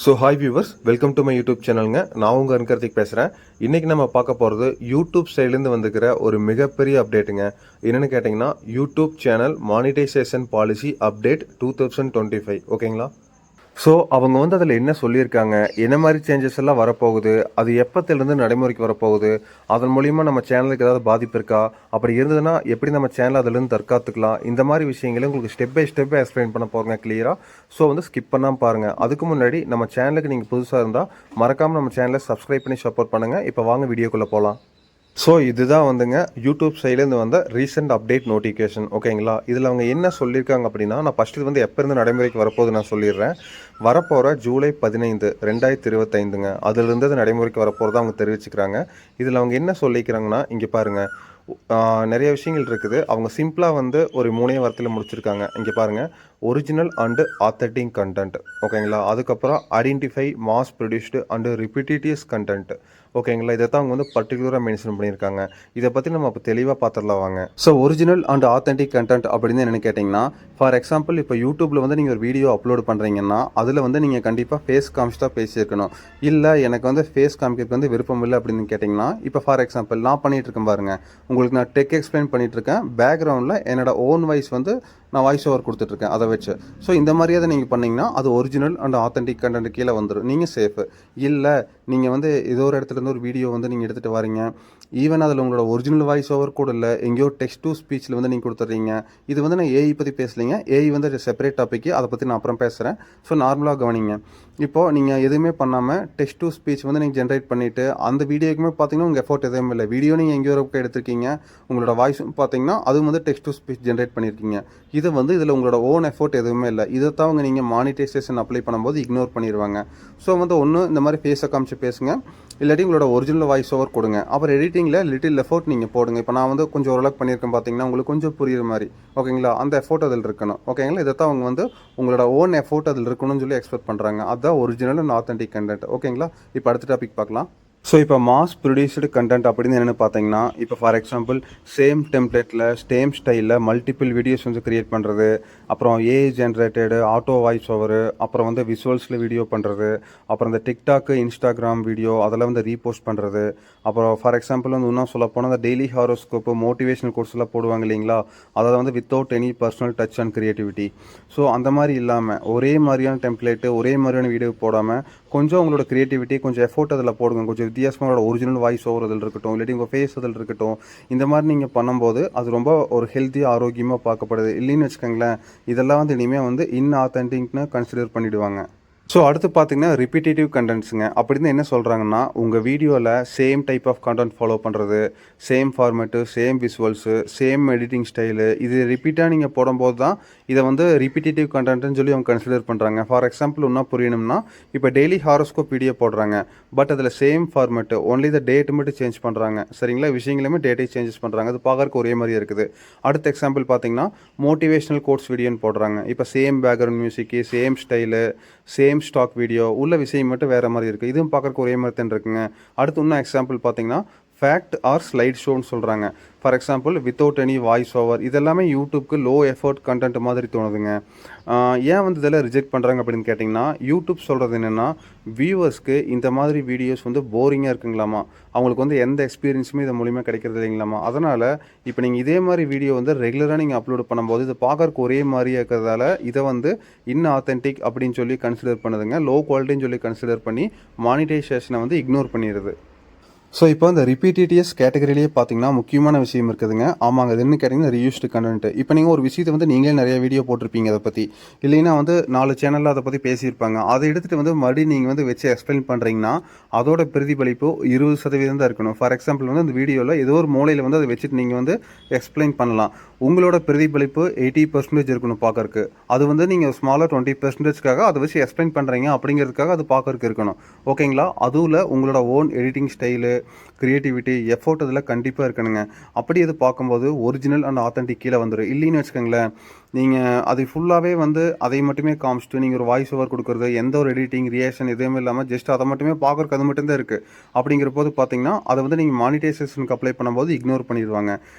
So hi viewers, welcome to my YouTube சேனலுங்க. நான் உங்கள் அன்கர்த்திக் பேசுகிறேன். இன்றைக்கி நம்ம பார்க்க போகிறது யூடியூப் சைட்லேருந்து வந்துக்கிற ஒரு மிகப்பெரிய அப்டேட்டுங்க. என்னென்னு கேட்டிங்கன்னா, YouTube channel monetisation policy update 2025. ஓகேங்களா? ஸோ அவங்க வந்து அதில் என்ன சொல்லியிருக்காங்க, என்ன மாதிரி சேஞ்சஸ் எல்லாம் வரப்போகுது, அது எப்போத்திலேருந்து நடைமுறைக்கு வரப்போகுது, அதன் மூலிமா நம்ம சேனலுக்கு ஏதாவது பாதிப்பு இருக்கா, அப்படி இருந்ததுன்னா எப்படி நம்ம சேனலை அதிலிருந்து தற்காத்துக்கலாம், இந்த மாதிரி விஷயங்களை உங்களுக்கு ஸ்டெப் பை ஸ்டெப்பாக எக்ஸ்பிளைன் பண்ண போகிறேங்க கிளியராக. ஸோ வந்து ஸ்கிப் பண்ணாமல் பாருங்கள். அதுக்கு முன்னாடி நம்ம சேனலுக்கு நீங்கள் புதுசாக இருந்தால் மறக்காமல் நம்ம சேனலை சப்ஸ்கிரைப் பண்ணி சப்போர்ட் பண்ணுங்கள். இப்போ வாங்க வீடியோக்குள்ளே போகலாம். ஸோ இதுதான் வந்துங்க யூடியூப் சைட்லேருந்து வந்த ரீசெண்ட் அப்டேட் நோட்டிஃபிகேஷன். ஓகேங்களா? இதில் அவங்க என்ன சொல்லியிருக்காங்க அப்படின்னா, நான் ஃபஸ்ட்டு இது வந்து எப்போ இருந்து நடைமுறைக்கு வரப்போகுது நான் சொல்லிடுறேன். வரப்போகிற ஜூலை 15, 2025ங்க, அதிலிருந்து அது நடைமுறைக்கு வரப்போகிறதா அவங்க தெரிவிச்சுக்கிறாங்க. இதில் அவங்க என்ன சொல்லிக்கிறாங்கன்னா, இங்கே பாருங்கள், நிறைய விஷயங்கள் இருக்குது. அவங்க சிம்பிளாக வந்து ஒரு 3 வார்த்தையில் முடிச்சிருக்காங்க. இங்கே பாருங்கள், ஒரிஜினல் அண்டு ஆத்தென்டிக் கண்டென்ட். ஓகேங்களா? அதுக்கப்புறம் identify mass produced and repetitious content. ஓகேங்களா? இதை தான் அவங்க வந்து பர்டிகுலராக மென்ஷன் பண்ணியிருக்காங்க. இதை பற்றி நம்ம இப்போ தெளிவாக பார்த்துடலாம் வாங்க. So original and authentic content அப்படின்னு என்னென்னு கேட்டிங்கன்னா, ஃபார் எக்ஸாம்பிள் இப்போ யூடியூப்பில் வந்து நீங்கள் ஒரு வீடியோ அப்லோட் பண்ணுறீங்கன்னா, அதில் வந்து நீங்கள் கண்டிப்பாக ஃபேஸ் காமிச்சு தான் பேசியிருக்கணும். இல்லை எனக்கு வந்து ஃபேஸ் காமிக்கிறதுக்கு வந்து விருப்பம் இல்லை அப்படின்னு கேட்டிங்கன்னா, இப்போ ஃபார் எக்ஸாம்பிள் நான் பண்ணிகிட்டு இருக்கேன் பாருங்கள், உங்களுக்கு நான் டெக் எக்ஸ்பிளைன் பண்ணிகிட்டு இருக்கேன், பேக்ரவுண்டில் என்னோட ஓன் வாய்ஸ் வந்து நான் வாய்ஸ் ஓவர் கொடுத்துட்ருக்கேன் அதை வச்சு. ஸோ இந்த மாதிரியாவது நீங்கள் பண்ணிங்கன்னா அது ஒரிஜினல் அண்ட் ஆத்தென்டிக் கண்டென்ட் கீழே வந்துடும், நீங்கள் சேஃபு. இல்லை நீங்கள் வந்து ஏதோ ஒரு இடத்துலேருந்து ஒரு வீடியோ வந்து நீங்கள் எடுத்துகிட்டு வரீங்க, ஈவன் அதில் உங்களோட ஒரிஜினல் வாய்ஸ் ஓவர் கூட இல்லை, எங்கேயோ டெக்ஸ்ட் டு ஸ்பீச்சில் வந்து நீங்கள் கொடுத்துட்றீங்க. இது வந்து நான் ஏஐ பற்றி பேசலைங்க, ஏஐ வந்து செப்பரேட் டாப்பிக்கு, அதை பற்றி நான் அப்புறம் பேசுகிறேன். ஸோ நார்மலாக கவனிங்க. இப்போது நீங்கள் எதுவுமே பண்ணாமல் டெக்ஸ்ட் டு ஸ்பீச் வந்து நீங்கள் ஜென்ரேட் பண்ணிவிட்டு அந்த வீடியோக்குமே பார்த்தீங்கன்னா உங்கள் எஃபோர்ட் எதுவும் இல்லை, வீடியோ நீங்கள் எங்கேயோ ஒரு எடுத்திருக்கீங்க, உங்களோட வாய்ஸும் பார்த்தீங்கன்னா அதுவும் வந்து டெக்ஸ்ட் டு ஸ்பீச் ஜென்ரேட் பண்ணியிருக்கீங்க. இது வந்து இதில் உங்களோட ஓன் எஃபோர்ட் எதுவுமே இல்லை. இதை தான் அவங்க நீங்கள் மானிட்டைசேஷன் அப்ளை பண்ணும்போது இக்னோர் பண்ணிடுவாங்க. ஸோ வந்து ஒன்று இந்த மாதிரி ஃபேஸை காமிச்சு பேசுங்க, இல்லாட்டி உங்களோட ஒரிஜினல் வாய்ஸ் ஓவர் கொடுங்க. அப்புறம் எடிட்டிங்கில் லிட்டில் எஃபோர்ட் நீங்கள் போடுங்க. இப்போ நான் வந்து கொஞ்சம் ஓரளவுக்கு பண்ணியிருக்கேன் பார்த்தீங்கன்னா, உங்களுக்கு கொஞ்சம் புரியுற மாதிரி. ஓகேங்களா? அந்த எஃபோர்ட் அதில் இருக்கணும். ஓகேங்களா? இதை தான் அவங்க வந்து உங்களோட ஓன் எஃபோர்ட் அதில் இருக்கணும்னு சொல்லி எக்ஸ்பெக்ட் பண்ணுறாங்க. அதுதான் ஒரிஜினல் அண்ட் ஆத்தென்டிக் கண்டென்ட். ஓகேங்களா? இப்போ அடுத்த டாபிக் பார்க்கலாம். ஸோ இப்போ மாஸ் ப்ரொடியூஸ்டு கண்டென்ட் அப்படின்னு என்னென்னு பார்த்தீங்கன்னா, இப்போ ஃபார் எக்ஸாம்பிள் சேம் டெம்ப்ளேட்டில் சேம் ஸ்டைலில் மல்டிபிள் வீடியோஸ் வந்து க்ரியேட் பண்ணுறது, அப்புறம் ஏஐ ஜென்ரேட்டடு ஆட்டோ வாய்ஸ் ஓவரு, அப்புறம் வந்து விஷுவல்ஸில் வீடியோ பண்ணுறது, அப்புறம் இந்த டிக்டாக்கு இன்ஸ்டாகிராம் வீடியோ அதெல்லாம் வந்து ரீபோஸ்ட் பண்ணுறது, அப்புறம் ஃபார் எக்ஸாம்பிள் வந்து இன்னும் சொல்ல போனால் இந்த டெய்லி ஹாரோஸ்கோப்பு மோட்டிவேஷனல் கோர்ஸ்லாம் போடுவாங்க இல்லைங்களா, அதாவது வந்து without any personal touch and creativity. So அந்த மாதிரி இல்லாமல் ஒரே மாதிரியான டெம்ப்ளேட்டு ஒரே மாதிரியான வீடியோ போடாமல் கொஞ்சம் உங்களோட க்ரியேட்டிவிட்டி கொஞ்சம் எஃபோர்ட் அதில் போடுங்க. கொஞ்சம் வித்தியாசங்களோட ஒரிஜினல் வாய்ஸ் ஓவர் அதில் இருக்கட்டும், இல்லாட்டி உங்கள் ஃபேஸ் அதில் இருக்கட்டும். இந்த மாதிரி நீங்கள் பண்ணும்போது அது ரொம்ப ஒரு ஹெல்த்தியாக ஆரோக்கியமாக பார்க்கப்படுது. இல்லைன்னு வச்சுக்கோங்களேன், இதெல்லாம் வந்து இனிமேல் வந்து இன்ஆத்தென்டிக்னு கன்சிடர் பண்ணிவிடுவாங்க. ஸோ அடுத்து பார்த்தீங்கன்னா ரிப்பீட்டேட்டிவ் கண்டென்ட்ஸுங்க. அப்படின்னு என்ன சொல்கிறாங்கன்னா, உங்கள் வீடியோவில் same type of content follow பண்ணுறது, same format, same visuals, same editing style, இது ரிப்பீட்டாக நீங்கள் போடும்போது தான் இதை வந்து ரிப்பீட்டேட்டிவ் கண்டென்ட்னு சொல்லி அவங்க கன்சிடர் பண்ணுறாங்க. ஃபார் எக்ஸாம்பிள் இன்னும் புரியணும்னா, இப்போ டெய்லி ஹாரோஸ்கோப் வீடியோ போடுறாங்க, பட் அதில் same format, only the date மட்டும் சேஞ்ச் பண்ணுறாங்க. சரிங்களா? விஷயங்களுமே டேட்டை சேஞ்சஸ் பண்ணுறாங்க, அது பார்க்கறக்கு ஒரே மாதிரி இருக்குது. அடுத்த எக்ஸாம்பிள் பார்த்தீங்கன்னா, மோட்டிவேஷனல் கோட்ஸ் வீடியோன்னு போடுறாங்க. இப்போ same background music, same style, same stock video, உள்ள விஷயம் மட்டும் வேறு மாதிரி இருக்குது. இதுவும் பார்க்குறக்கு ஒரே மாதிரி தான் இருக்குங்க. அடுத்து இன்னும் எக்ஸாம்பிள் பார்த்தீங்கன்னா, ஃபேக்ட் ஆர் ஸ்லைட் ஷோன்னு சொல்கிறாங்க. For example without any voice over, இதெல்லாமே யூடியூப்க்கு லோ எஃபோர்ட் கண்டென்ட் மாதிரி தோணுதுங்க. ஏன் வந்து இதெல்லாம் ரிஜெக்ட் பண்ணுறாங்க அப்படின்னு கேட்டிங்கன்னா, யூடியூப் சொல்கிறது என்னென்னா, வியூவர்ஸ்க்கு இந்த மாதிரி வீடியோஸ் வந்து போரிங்காக இருக்குங்களாமா, அவங்களுக்கு வந்து எந்த எக்ஸ்பீரியன்ஸுமே இது மூலிமா கிடைக்கிறது இல்லைங்களாமா. அதனால் இப்போ நீங்கள் இதே மாதிரி வீடியோ வந்து ரெகுலராக நீங்கள் அப்லோட் பண்ணும்போது இது பார்க்கறக்கு ஒரே மாதிரியாக இருக்கிறதால இதை வந்து இன்ஆத்தென்டிக் அப்படின்னு சொல்லி கன்சிடர் பண்ணுதுங்க. லோ குவாலிட்டின்னு சொல்லி கன்சிடர் பண்ணி மானிட்டைசேஷனை வந்து இக்னோர் பண்ணிடுது. ஸோ இப்போ இந்த ரிப்பீட்டேட்டியஸ் கேட்டகரியிலேயே பார்த்தீங்கன்னா முக்கியமான விஷயம் இருக்குதுங்க. ஆமாங்க, அது என்ன கேட்டிங்கன்னா ரீயூஸ்டு கண்டென்ட். இப்போ நீங்கள் ஒரு விஷயத்தை வந்து நீங்களே நிறைய வீடியோ போட்டிருப்பீங்க அதை பற்றி, இல்லைன்னா வந்து 4 சேனலில் அதை பற்றி பேசியிருப்பாங்க. அதை எடுத்துகிட்டு வந்து மறுபடியும் நீங்கள் வந்து வச்சு எக்ஸ்பிளைன் பண்ணுறீங்கன்னா அதோட பிரதிபலிப்பு 20% தான் இருக்கணும். ஃபார் எக்ஸாம்பிள் வந்து அந்த வீடியோவில் ஏதோ ஒரு மூலையில் வந்து அதை வச்சுட்டு நீங்கள் வந்து எக்ஸ்பிளைன் பண்ணலாம். உங்களோட பிரதிபலிப்பு 80% இருக்கணும் பார்க்கறக்கு. அது வந்து நீங்கள் ஸ்மாலாக 20%க்காக அதை வச்சு எக்ஸ்பிளைன் பண்ணுறீங்க அப்படிங்கிறதுக்காக அது பார்க்கறக்கு இருக்கணும். ஓகேங்களா? அதுவும் உங்களோட own editing style, creativity, effort அதில் கண்டிப்பாக இருக்கணுங்க. அப்படி அது பார்க்கும்போது ஒரிஜினல் அண்ட் ஆத்தென்டிக் கீழே வந்துடும். இல்லைன்னு வச்சுக்கோங்களேன், நீங்கள் அதை ஃபுல்லாகவே வந்து அதை மட்டுமே காமிச்சிட்டு நீங்கள் ஒரு வாய்ஸ் ஓவர் கொடுக்குறது, எந்த ஒரு எடிட்டிங், ரியாக்ஷன் எதுவுமே இல்லாமல் ஜஸ்ட் அதை மட்டுமே பார்க்குறக்கு அது மட்டும் தான் இருக்குது. அப்படிங்கிற போது பார்த்தீங்கன்னா, அதை வந்து நீங்கள் மானிட்டைசேஷனுக்கு அப்ளை பண்ணும்போது இக்னோர் பண்ணிடுவாங்க.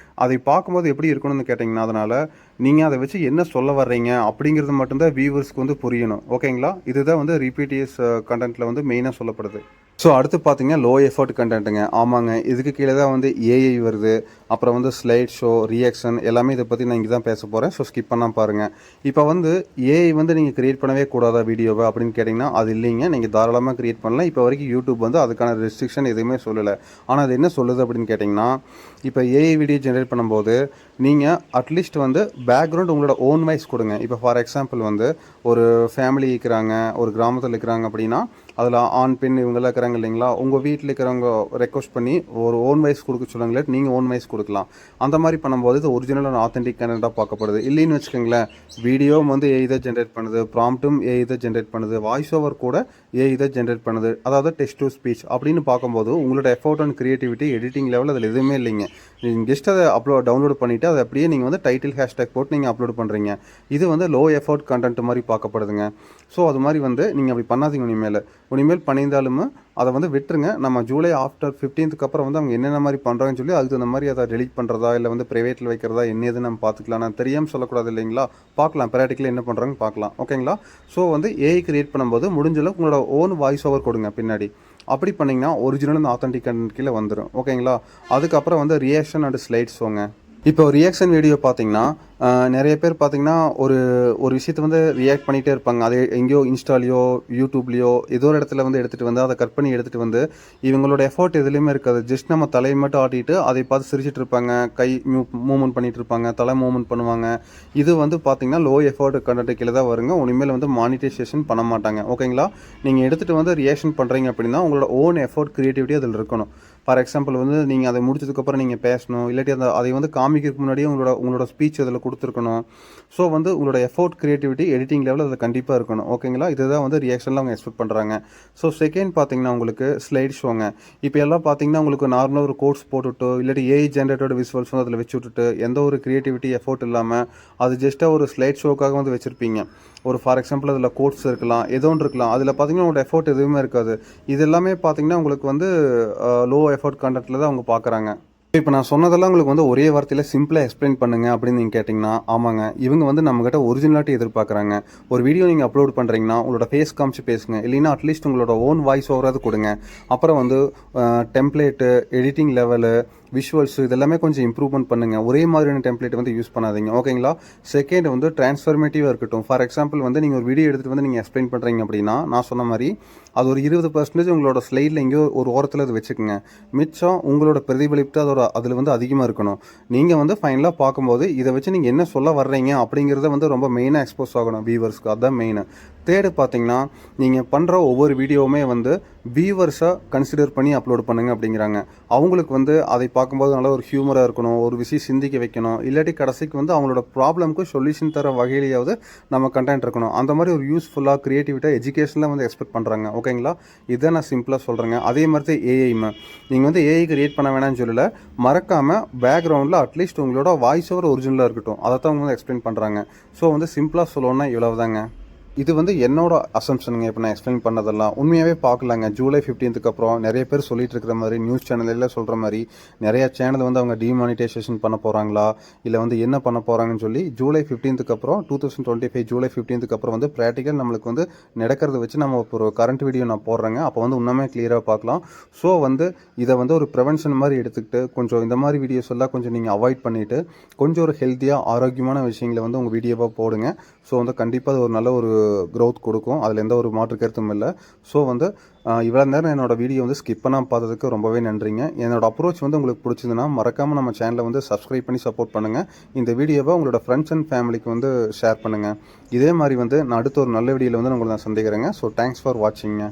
அதை பார்க்கும்போது எப்படி இருக்கணும்னு கேட்டிங்கன்னா, அதனால் நீங்கள் அதை வச்சு என்ன சொல்ல வர்றீங்க அப்படிங்கிறது மட்டும்தான் வியூவர்ஸ்க்கு வந்து புரியணும். ஓகேங்களா? இதுதான் வந்து ரிப்பீட்டியஸ் கண்டென்ட்டில் வந்து மெயினாக சொல்லப்படுது. ஸோ அடுத்து பார்த்தீங்கன்னா லோ எஃபர்ட் கண்டென்ட்டுங்க. ஆமாங்க, இதுக்கு கீழே தான் வந்து ஏஐ வருது. அப்புறம் வந்து ஸ்லைட் ஷோ, ரியாக்ஷன் எல்லாமே இதை பற்றி நான் இங்கே தான் பேச போகிறேன். ஸோ ஸ்கிப் பண்ணால் பாருங்கள். இப்போ வந்து ஏஐ வந்து நீங்கள் கிரியேட் பண்ணவே கூடாதா வீடியோவை அப்படின்னு கேட்டிங்கன்னா அது இல்லைங்க. நீங்கள் தாராளமாக கிரியேட் பண்ணலாம். இப்போ வரைக்கும் யூடியூப் வந்து அதுக்கான ரெஸ்ட்ரிக்ஷன் எதுவுமே சொல்லலை. ஆனால் அது என்ன சொல்லுது அப்படின்னு கேட்டிங்கன்னா, இப்போ ஏஐ வீடியோ ஜென்ரேட் பண்ணும்போது நீங்கள் அட்லீஸ்ட் வந்து பேக்ரவுண்ட் உங்களோட ஓன் வாய்ஸ் கொடுங்க. இப்போ ஃபார் எக்ஸாம்பிள் வந்து ஒரு ஃபேமிலி இருக்கிறாங்க, ஒரு கிராமத்தில் இருக்கிறாங்க அப்படின்னா அதில் ஆண் பெண் இவங்கெல்லாம் இருக்கிறாங்க இல்லைங்களா, உங்கள் வீட்டில் இருக்கிறவங்க ரெக்வஸ்ட் பண்ணி ஒரு ஓன் வாய்ஸ் கொடுக்க சொல்லுங்களே, நீங்கள் ஓன் வாய்ஸ் கொடுக்கலாம். அந்த மாதிரி பண்ணும்போது இது ஒரிஜினல் அண்ட் ஆத்தென்டிக் கண்டென்ட்டாக பார்க்கப்படுது. இல்லைன்னு வச்சுக்கோங்களேன், வீடியோ வந்து ஏஐ தான் ஜென்ரேட் பண்ணுது, ப்ராம்ப்ட்டும் ஏஐ தான் ஜென்ரேட் பண்ணுது, வாய்ஸ் ஓவர் கூட ஏஐ தான் ஜென்ரேட் பண்ணுது, அதாவது டெக்ஸ்ட் டு ஸ்பீச் அப்படின்னு பார்க்கும்போது உங்களோட effort and creativity editing level அதில் எதுவுமே இல்லைங்க. நீங்கள் ஜஸ்ட் அதை டவுன்லோட் பண்ணிவிட்டு அதை அப்படியே நீங்கள் வந்து டைட்டில் ஹேஷ்டேக் போட்டு நீங்கள் அப்லோட் பண்ணுறீங்க. இது வந்து லோ எஃபோர்ட் கண்டென்ட் மாதிரி பார்க்கப்படுதுங்க. ஸோ அது மாதிரி வந்து நீங்கள் அப்படி பண்ணாதீங்க. இனிமேல் பண்ணியிருந்தாலும் அதை வந்து விட்டுருங்க. நம்ம ஜூலை ஆஃப்டர் 15க்கு அப்புறம் வந்து அவங்க என்னென்ன மாதிரி பண்ணுறாங்கன்னு சொல்லி அதுக்கு அந்த மாதிரி அதை டெலிட் பண்ணுறதா இல்லை வந்து ப்ரைவேட்டில் வைக்கிறதா என்ன எதுன்னு நம்ம பார்த்துக்கலாம். நான் தெரியாமல் சொல்லக்கூடாது இல்லைங்களா, பார்க்கலாம் ப்ராக்டிக்கலாக என்ன பண்ணுறாங்கன்னு பார்க்கலாம். ஓகேங்களா? ஸோ வந்து ஏஐ கிரியேட் பண்ணும்போது முடிஞ்சளவுக்கு உங்களோட ஓன் வாய்ஸ் ஓவர் கொடுங்க பின்னாடி. அப்படி பண்ணிங்கன்னா ஒரிஜினல் அண்ட் ஆத்தென்டிக் கண்டென்ட் கீழே வந்துடும். ஓகேங்களா? அதுக்கப்புறம் வந்து ரியாக்ஷன் அண்ட் ஸ்லைட்ஸ் ஸோங்க. இப்போ ரியாக்ஷன் வீடியோ பார்த்தீங்கன்னா நிறைய பேர் பார்த்தீங்கன்னா ஒரு விஷயத்தை வந்து ரியாக்ட் பண்ணிகிட்டே இருப்பாங்க. அது எங்கேயோ இன்ஸ்டாலேயோ யூடியூப்லேயோ ஏதோ ஒரு இடத்துல வந்து எடுத்துகிட்டு வந்து அதை கட் பண்ணி எடுத்துகிட்டு வந்து இவங்களோட எஃபோர்ட் எதுலேயுமே இருக்காது. ஜஸ்ட் நம்ம தலையை மட்டும் ஆட்டிட்டு அதை பார்த்து சிரிச்சிட்டு இருப்பாங்க, கை மூவ்மெண்ட் பண்ணிகிட்டு இருப்பாங்க, தலை மூவ்மெண்ட் பண்ணுவாங்க. இது வந்து பார்த்தீங்கன்னா லோ எஃபோர்ட் கண்டென்ட் கீழே தான் வருங்க. இனிமேல் வந்து மானிட்டைசேஷன் பண்ண மாட்டாங்க. ஓகேங்களா? நீங்கள் எடுத்துகிட்டு வந்து ரியாக்ஷன் பண்ணுறீங்க அப்படின்னா உங்களோட ஓன் எஃபோர்ட் கிரியேட்டிவிட்டி அதில் இருக்கணும். ஃபார் எக்ஸாம்பிள் வந்து நீங்கள் அதை முடிச்சதுக்கப்புறம் நீங்கள் பேசணும், இல்லாட்டி அதை வந்து காமிக்கிறதுக்கு முன்னாடியே உங்களோட ஸ்பீச் அதில் கொடுத்துருக்கணும். ஸோ வந்து உங்களோட எஃபோர்ட் கிரியேட்டிவிட்டி எடிட்டிங் லெவல் அதில் கண்டிப்பாக இருக்கணும். ஓகேங்களா? இதுதான் வந்து ரியாக்ஷனில் அவங்க எக்ஸ்பெக்ட் பண்ணுறாங்க. ஸோ செகண்ட் பார்த்தீங்கன்னா உங்களுக்கு ஸ்லைட் ஷோங்க. இப்போ எல்லாம் பார்த்தீங்கன்னா உங்களுக்கு நார்மலாக ஒரு கோட்ஸ் போட்டுவிட்டு இல்லாட்டி ஏஐ ஜென்ரேட்டட் விசுவல்ஸ் வந்து அதில் வச்சு விட்டுட்டு எந்த ஒரு கிரியேட்டிவிட்டி எஃபோர்ட் இல்லாமல் அது ஜஸ்ட்டாக ஒரு ஸ்லைட் ஷோக்காக வந்து வச்சுருப்பீங்க. ஒரு ஃபார் எக்ஸாம்பிள் அதில் கோட்ஸ் இருக்கலாம், ஏதோ ஒன்று இருக்கலாம். அதில் பார்த்தீங்கன்னா உங்களோட எஃபோர்ட் எதுவுமே இருக்காது. இது எல்லாமே பார்த்தீங்கன்னா உங்களுக்கு வந்து லோ எஃபோர்ட் கண்டென்ட்டில் தான் அவங்க பார்க்குறாங்க. இப்போ நான் சொன்னதெல்லாம் உங்களுக்கு வந்து ஒரே வார்த்தையில் சிம்பிளாக எக்ஸ்பிளைன் பண்ணுங்கள் அப்படின்னு நீங்கள் கேட்டிங்கன்னா, ஆமாங்க, இவங்க வந்து நம்மகிட்ட ஒரிஜினாலிட்டி எதிர்பார்க்குறாங்க. ஒரு வீடியோ நீங்கள் அப்லோட் பண்ணுறீங்கன்னா உங்களோட ஃபேஸ் காமிச்சு பேசுங்க, இல்லைன்னா அட்லீஸ்ட் உங்களோட ஓன் வாய்ஸ் ஓவராது கொடுங்க. அப்புறம் வந்து டெம்ப்ளேட்டு, எடிட்டிங் லெவலு, விஷுவல்ஸு இதெல்லாமே கொஞ்சம் இம்ப்ரூவ்மெண்ட் பண்ணுங்கள். ஒரே மாதிரியான டெம்ப்ளேட் வந்து யூஸ் பண்ணாதீங்க. ஓகேங்களா? செகண்ட் வந்து ட்ரான்ஸ்ஃபர்மேட்டிவாக இருக்கட்டும். ஃபார் எக்ஸாம்பிள் வந்து நீங்கள் ஒரு வீடியோ எடுத்துகிட்டு வந்து நீங்கள் எக்ஸ்பிளைன் பண்ணுறீங்க அப்படின்னா நான் சொன்ன மாதிரி அது ஒரு 20% உங்களோட ஸ்லைடில் எங்கேயோ ஒரு ஓரத்தில் அது வச்சுக்கோங்க. மிச்சம் உங்களோட பிரதிபலிப்பு அதில் வந்து அதிகமாக இருக்கணும். நீங்கள் வந்து ஃபைனலாக பார்க்கும்போது இதை வச்சு நீங்கள் என்ன சொல்ல வர்றீங்க அப்படிங்கிறத வந்து ரொம்ப மெயினாக எக்ஸ்போஸ் ஆகணும் வியூவர்ஸ்க்கு. அதுதான் மெயின். தேர்டு பார்த்தீங்கன்னா நீங்கள் பண்ணுற ஒவ்வொரு வீடியோவுமே வந்து வியூவர்ஸை கன்சிடர் பண்ணி அப்லோட் பண்ணுங்கள் அப்படிங்கிறாங்க. அவங்களுக்கு வந்து அதை பார்க்கும்போது நல்லா ஒரு ஹியூமராக இருக்கணும், ஒரு விஷயம் சிந்திக்க வைக்கணும், இல்லாட்டி கடைசிக்கு வந்து அவங்களோட ப்ராப்ளம்க்கு சொல்யூஷன் தர வகையிலேயாவது நம்ம கண்டென்ட் இருக்கணும். அந்த மாதிரி ஒரு யூஸ்ஃபுல்லாக கிரியேட்டிவிட்டாக எஜுகேஷனில் வந்து எக்ஸ்பெக்ட் பண்ணுறாங்க. ஓகேங்களா? இதை நான் சிம்பிளாக சொல்கிறேங்க. அதே மாதிரி தான் ஏஐமே நீங்கள் வந்து ஏஐ கிரியேட் பண்ண வேணாம்னு சொல்லலை, மறக்காமல் பேக்ரவுண்டில் அட்லீஸ்ட் உங்களோட வாய்ஸ் ஓவர் ஒரிஜினலாக இருக்கட்டும். அதை தான் அவங்க வந்து எக்ஸ்பிளைன் பண்ணுறாங்க. ஸோ வந்து சிம்பிளாக சொல்லணும்னா இவ்வளவுதாங்க. இது வந்து என்னோட அசம்ஷனுங்க. இப்போ நான் எக்ஸ்பிளைன் பண்ணதெல்லாம் உண்மையாகவே பார்க்கலாங்க. ஜூலை 15க்கு அப்புறம் நிறைய பேர் சொல்லிட்டு இருக்கிற மாதிரி நியூஸ் சேனலில் சொல்கிற மாதிரி நிறைய சேனல் வந்து அவங்க டிமானிட்டைசேஷன் பண்ண போகிறாங்களா இல்லை வந்து என்ன பண்ண போகிறாங்கன்னு சொல்லி ஜூலை 15க்கு அப்புறம் 2025 ஜூலை 15க்கு அப்புறம் வந்து ப்ராக்டிக்கல் நம்மளுக்கு வந்து நடக்கிறத வச்சு நம்ம ஒரு கரண்ட் வீடியோ நான் போடுறேங்க. அப்போ வந்து இன்னுமே கிளியராக பார்க்கலாம். ஸோ வந்து இதை வந்து ஒரு ப்ரிவென்ஷன் மாதிரி எடுத்துக்கிட்டு கொஞ்சம் இந்த மாதிரி வீடியோஸ் எல்லாம் கொஞ்சம் நீங்கள் அவாய்ட் பண்ணிவிட்டு கொஞ்சம் ஒரு ஹெல்த்தியாக ஆரோக்கியமான விஷயங்களை வந்து உங்கள் வீடியோவாக போடுங்க. ஸோ வந்து கண்டிப்பாக அது ஒரு நல்ல ஒரு க்ரோத் கொடுக்கும். அதில் எந்த ஒரு மாற்று கருத்தும் இல்லை. ஸோ வந்து இவ்வளோ நேரம் என்னோடய வீடியோ வந்து ஸ்கிப் பண்ணாமல் பார்த்ததுக்கு ரொம்பவே நன்றிங்க. என்னோடய அப்ரோச் வந்து உங்களுக்கு பிடிச்சதுன்னா மறக்காமல் நம்ம சேனலை வந்து சப்ஸ்கிரைப் பண்ணி சப்போர்ட் பண்ணுங்கள். இந்த வீடியோவை உங்களோட ஃப்ரெண்ட்ஸ் அண்ட் ஃபேமிலிக்கு வந்து ஷேர் பண்ணுங்கள். இதே மாதிரி வந்து நான் அடுத்த ஒரு நல்ல வீடியோவில் வந்து நான் உங்களை நான் சந்திக்கிறேங்க. So thanks for வாட்சிங்க.